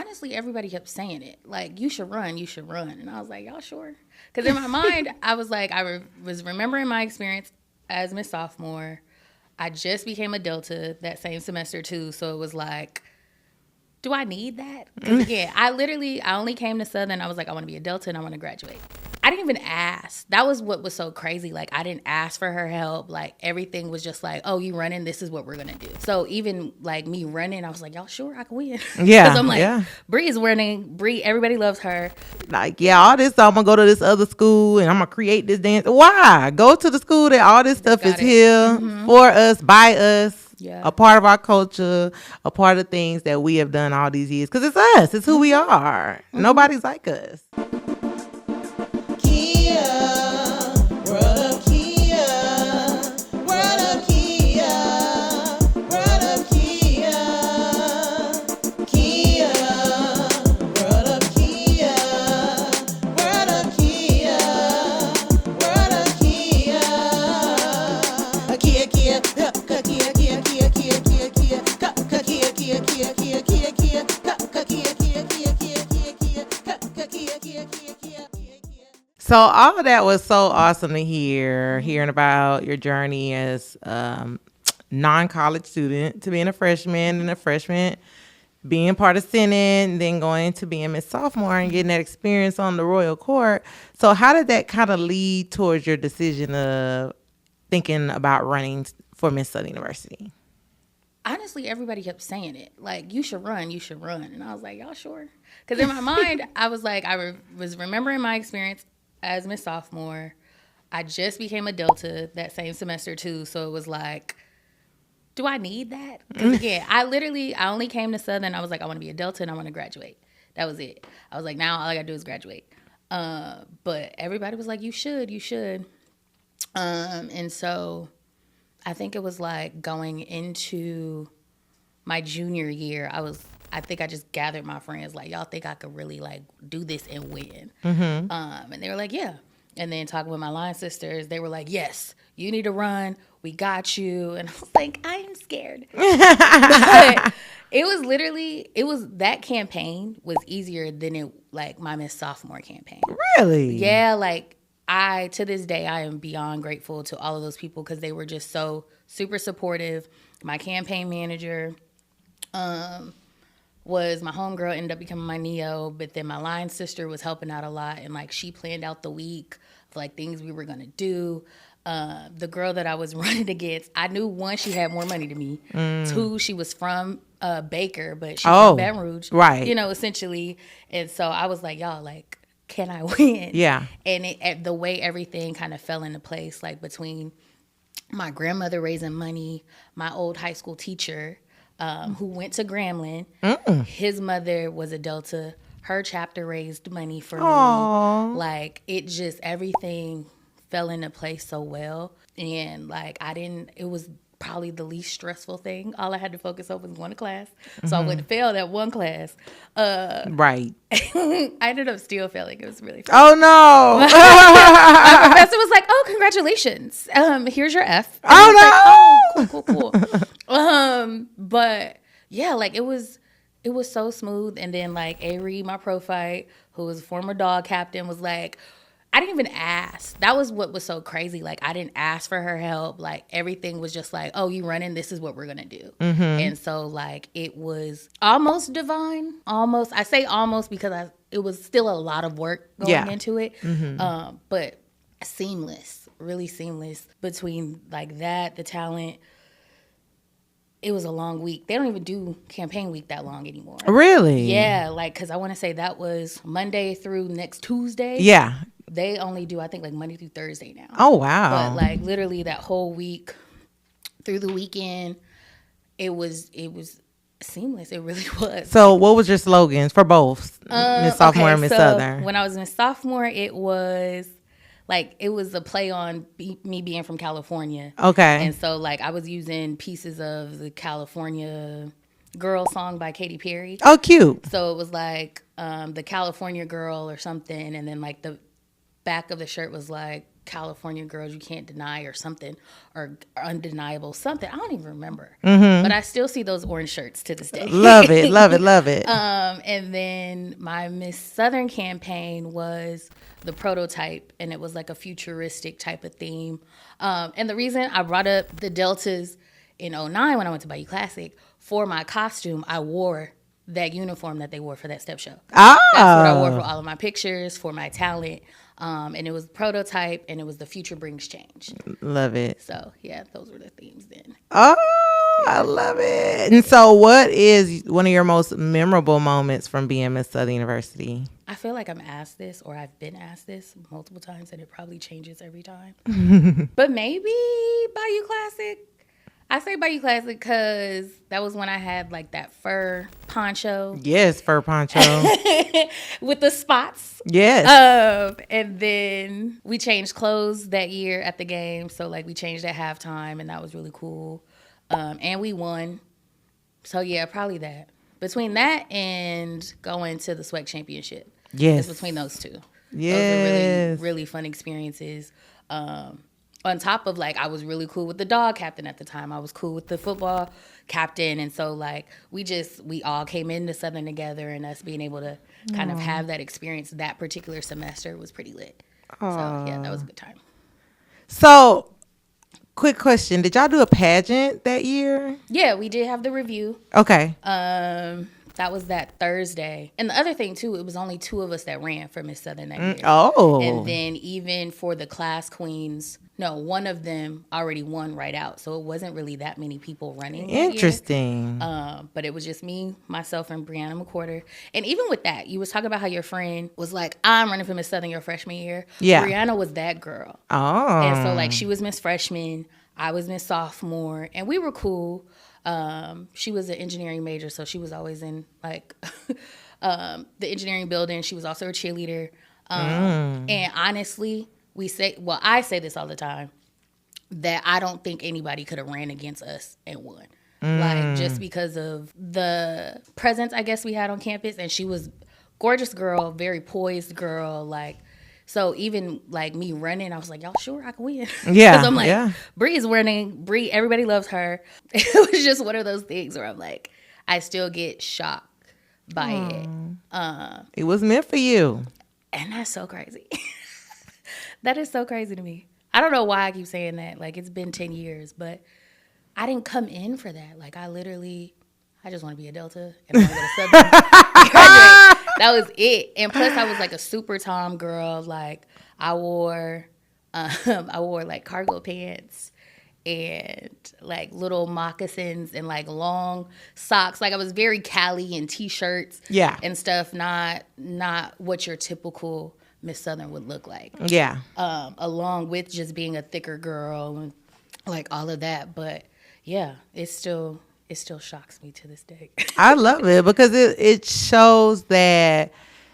honestly, everybody kept saying it. Like, you should run, you should run. And I was like, y'all sure? Because in my mind, I was like, was remembering my experience as Miss Sophomore. I just became a Delta that same semester, too. So it was like, do I need that? Because, again, I only came to Southern. I was like, I want to be a Delta and I want to graduate. I didn't even ask. That was what was so crazy. Like, I didn't ask for her help. Like, everything was just like, oh, you running? This is what we're going to do. So even, like, me running, I was like, y'all sure I can win? Yeah. Because I'm like, Bree is winning. Bree, everybody loves her. Like, all this, I'm going to go to this other school and I'm going to create this dance. Why? Go to the school that all this stuff is here for us, by us. Yeah. A part of our culture, a part of things that we have done all these years. Because it's us. It's who we are. Nobody's like us. So all of that was so awesome to hearing about your journey as non-college student to being a freshman and a freshman, being part of Senate, and then going to being Miss Sophomore and getting that experience on the Royal Court. So how did that kind of lead towards your decision of thinking about running for Miss Southern University? Honestly, everybody kept saying it. Like, you should run, you should run. And I was like, y'all sure? Because in my mind, I was like, was remembering my experience as Miss Sophomore. I just became a Delta that same semester, too. So it was like, do I need that? Because, again, I only came to Southern. I was like, I want to be a Delta and I want to graduate. That was it. I was like, now all I got to do is graduate. But everybody was like, you should. And so I think it was like going into my junior year, I think I just gathered my friends, like, y'all think I could really, like, do this and win? And they were like, yeah. And then talking with my line sisters, they were like, yes, you need to run. We got you. And I was like, I am scared. But it was that campaign was easier than my Miss Sophomore campaign. Really? Yeah, like, to this day, I am beyond grateful to all of those people because they were just so super supportive. My campaign manager, was my homegirl, ended up becoming my Neo, but then my line sister was helping out a lot, and like she planned out the week of like things we were gonna do. The girl that I was running against, I knew one, she had more money than me. Two, she was from Baker, but she was from Baton Rouge, right? Essentially. And so I was like, y'all, like, can I win? Yeah. And the way everything kind of fell into place, like between my grandmother raising money, my old high school teacher, who went to Grambling. His mother was a Delta. Her chapter raised money for me. Like, it just, everything fell into place so well. And, like, it was probably the least stressful thing. All I had to focus on was going to class. So I wouldn't fail that one class. Right. I ended up still failing. It was really fun. Oh, no. My professor was like, oh, congratulations. Here's your F. And oh, no. Like, oh, cool. But yeah, like it was so smooth. And then like Ari, my pro fight, who was a former dog captain, was like, I didn't even ask. That was what was so crazy. Like, I didn't ask for her help. Like, everything was just like, oh, you running? This is what we're going to do. And so, like, it was almost divine. Almost. I say almost because it was still a lot of work going into it. But seamless. Really seamless between, like, the talent. It was a long week. They don't even do campaign week that long anymore. Really? Yeah. Like, because I want to say that was Monday through next Tuesday. Yeah. They only do, I think, like Monday through Thursday now. Oh, wow. But like literally that whole week through the weekend, it was seamless. It really was. So what was your slogans for both Miss Sophomore and Miss Southern? When I was Miss Sophomore, it was a play on me being from California. Okay. And so like I was using pieces of the California Girl song by Katy Perry. Oh, cute. So it was like the California Girl or something, and then like the back of the shirt was like California girls you can't deny or something, or undeniable something. I don't even remember. But I still see those orange shirts to this day. Love it, love it, love it. And then my Miss Southern campaign was the prototype, and it was like a futuristic type of theme. And the reason I brought up the deltas in 2009 when I went to Bayou Classic, for my costume, I wore that uniform that they wore for that step show. That's what I wore for all of my pictures, for my talent. And it was prototype, and it was the future brings change. Love it. So, yeah, those were the themes then. Oh, I love it. And so what is one of your most memorable moments from being Miss Southern University? I feel like I'm asked this, or I've been asked this multiple times, and it probably changes every time. But maybe Bayou Classic. I say Bayou Classic because that was when I had like that fur poncho. Yes, fur poncho. With the spots. Yes. And then we changed clothes that year at the game. So like we changed at halftime, and that was really cool. And we won. So yeah, probably that. Between that and going to the SWEC championship. Yes. It's between those two. Yes. Those are really, really fun experiences. On top of like, I was really cool with the dog captain at the time. I was cool with the football captain. And so like, we all came into Southern together, and us being able to kind of have that experience that particular semester was pretty lit. So yeah, that was a good time. So quick question. Did y'all do a pageant that year? Yeah, we did have the review. Okay. That was that Thursday. And the other thing, too, it was only 2 of us that ran for Miss Southern that year. Oh. And then even for the class queens, no, one of them already won right out. So it wasn't really that many people running. Interesting. But it was just me, myself, and Brianna McQuarter. And even with that, you was talking about how your friend was like, I'm running for Miss Southern your freshman year. Yeah. Brianna was that girl. Oh. And so, like, she was Miss Freshman. I was Miss Sophomore. And we were cool. She was an engineering major, so she was always in like the engineering building. She was also a cheerleader. And honestly, I say this all the time, that I don't think anybody could have ran against us and won. Like, just because of the presence, I guess, we had on campus. And she was gorgeous girl, very poised girl, like. So even like me running, I was like, y'all sure I can win? Yeah. Because I'm like, yeah. Bree is winning. Bree, everybody loves her. It was just one of those things where I'm like, I still get shocked by it. It was meant for you. And that's so crazy. That is so crazy to me. I don't know why I keep saying that. Like, it's been 10 years, but I didn't come in for that. Like, I just want to be a Delta and I want to go to Southern. Graduate. That was it. And plus, I was like a super Tom girl. Like, I wore like cargo pants and like little moccasins and like long socks. Like, I was very Cali in t-shirts, and stuff. Not what your typical Miss Southern would look like. Yeah. Along with just being a thicker girl and like all of that. But yeah, it still shocks me to this day. I love it because it shows that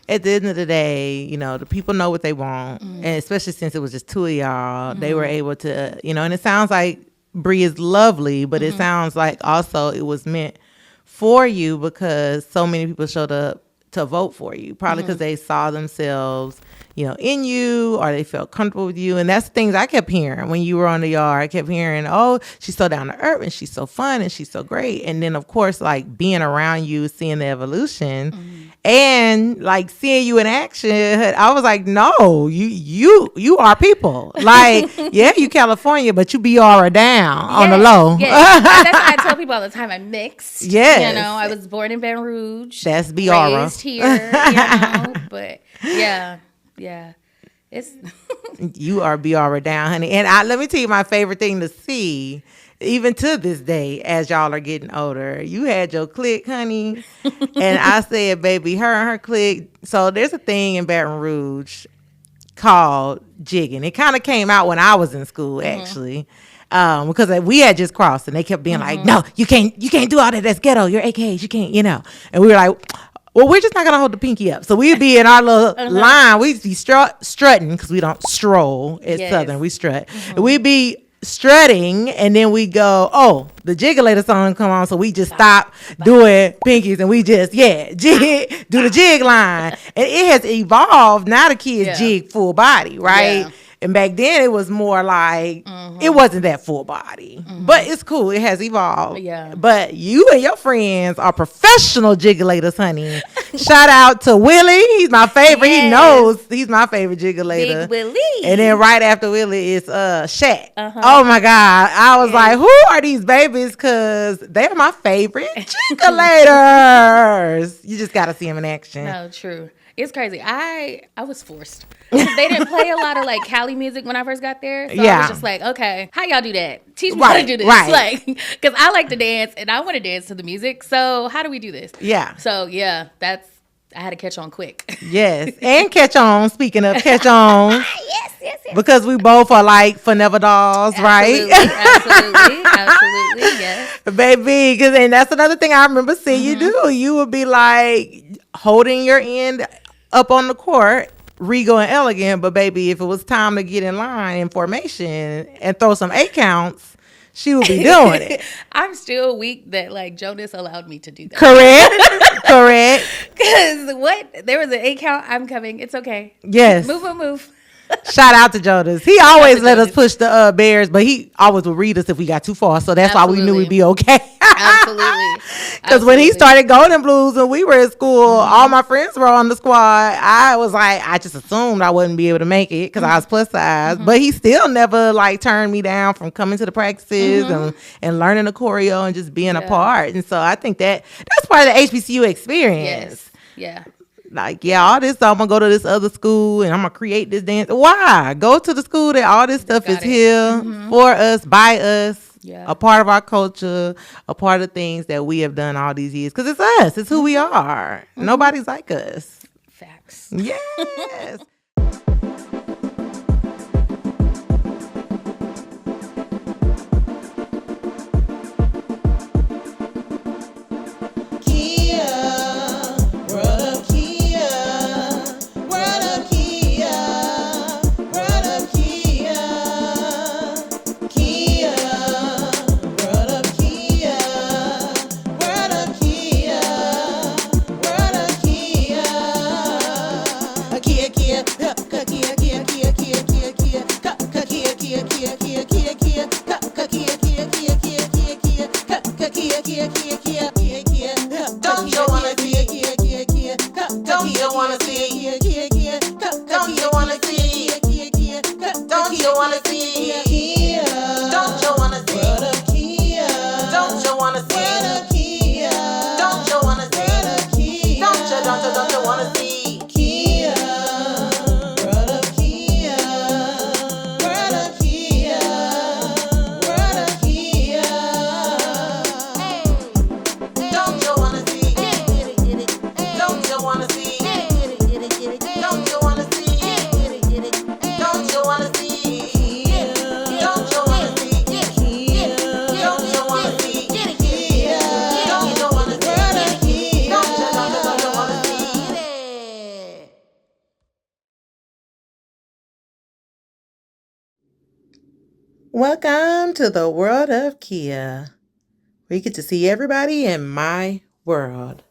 at the end of the day, you know, the people know what they want. And especially since it was just 2 of y'all, they were able to, you know, and it sounds like Bree is lovely, but it sounds like also it was meant for you because so many people showed up to vote for you, probably because they saw themselves, you know, in you, or they felt comfortable with you. And that's things I kept hearing when you were on the yard. I kept hearing, oh, she's so down to earth and she's so fun and she's so great. And then of course, like being around you, seeing the evolution and like seeing you in action, I was like, no, you are people. Like, yeah, you California, but you Biara down on the low. Yes. That's why I tell people all the time, I'm mixed. Yes. You know, I was born in Baton Rouge. That's Biara. Raised here, you know, but yeah. It's you are Biara down, honey. And let me tell you my favorite thing to see, even to this day, as y'all are getting older. You had your clique, honey. And I said, baby, her and her clique. So there's a thing in Baton Rouge called Jigging. It kind of came out when I was in school, actually. Because we had just crossed and they kept being like, no, you can't do all that. That's ghetto. You're AKs. You can't, you know. And we were like, well, we're just not going to hold the pinky up. So we'd be in our little line. We'd be strutting because we don't stroll at Southern. We strut. And we'd be strutting and then we go, oh, the Jiggulator song come on. So we just stop doing pinkies and we just, do the jig line. And it has evolved. Now the kids jig full body, right? And back then it was more like it wasn't that full body. But it's cool. It has evolved. Yeah. But you and your friends are professional jiggulators, honey. Shout out to Willie. He's my favorite. Yes. He knows he's my favorite jiggulator. Big Willie. And then right after Willie is Shaq. Oh my God. I was like, who are these babies? Because they're my favorite jiggulators. You just got to see them in action. No, true. It's crazy. I was forced. They didn't play a lot of like Cali music when I first got there. So I was just like, okay, how y'all do that? Teach me how to do this. Right. Like, because I like to dance and I want to dance to the music. So how do we do this? Yeah. So yeah, I had to catch on quick. Yes. And catch on. Speaking of catch on. Yes. Because we both are like forever dolls, right? Absolutely, yes. Baby, and that's another thing I remember seeing you do. You would be like holding your end up on the court, regal and elegant, but baby, if it was time to get in line in formation and throw some 8 counts, she would be doing it. I'm still weak that like Jonas allowed me to do that. Correct. Because there was an 8 count, I'm coming. It's okay. Yes. Move. Shout out to Jonas. He always let us push the bears, but he always would read us if we got too far. So that's why we knew we'd be okay. Absolutely. Because when he started Golden Blues and we were at school, all my friends were on the squad. I was like, I just assumed I wouldn't be able to make it because I was plus size. But he still never like turned me down from coming to the practices and learning the choreo and just being a part. And so I think that's part of the HBCU experience. Yes. Yeah. Like, all this, I'm going to go to this other school and I'm going to create this dance. Why? Go to the school that all this stuff is here for us, by us, a part of our culture, a part of things that we have done all these years. Because it's us. It's who we are. Nobody's like us. Facts. Yes. Welcome to the world of Kia, where you get to see everybody in my world.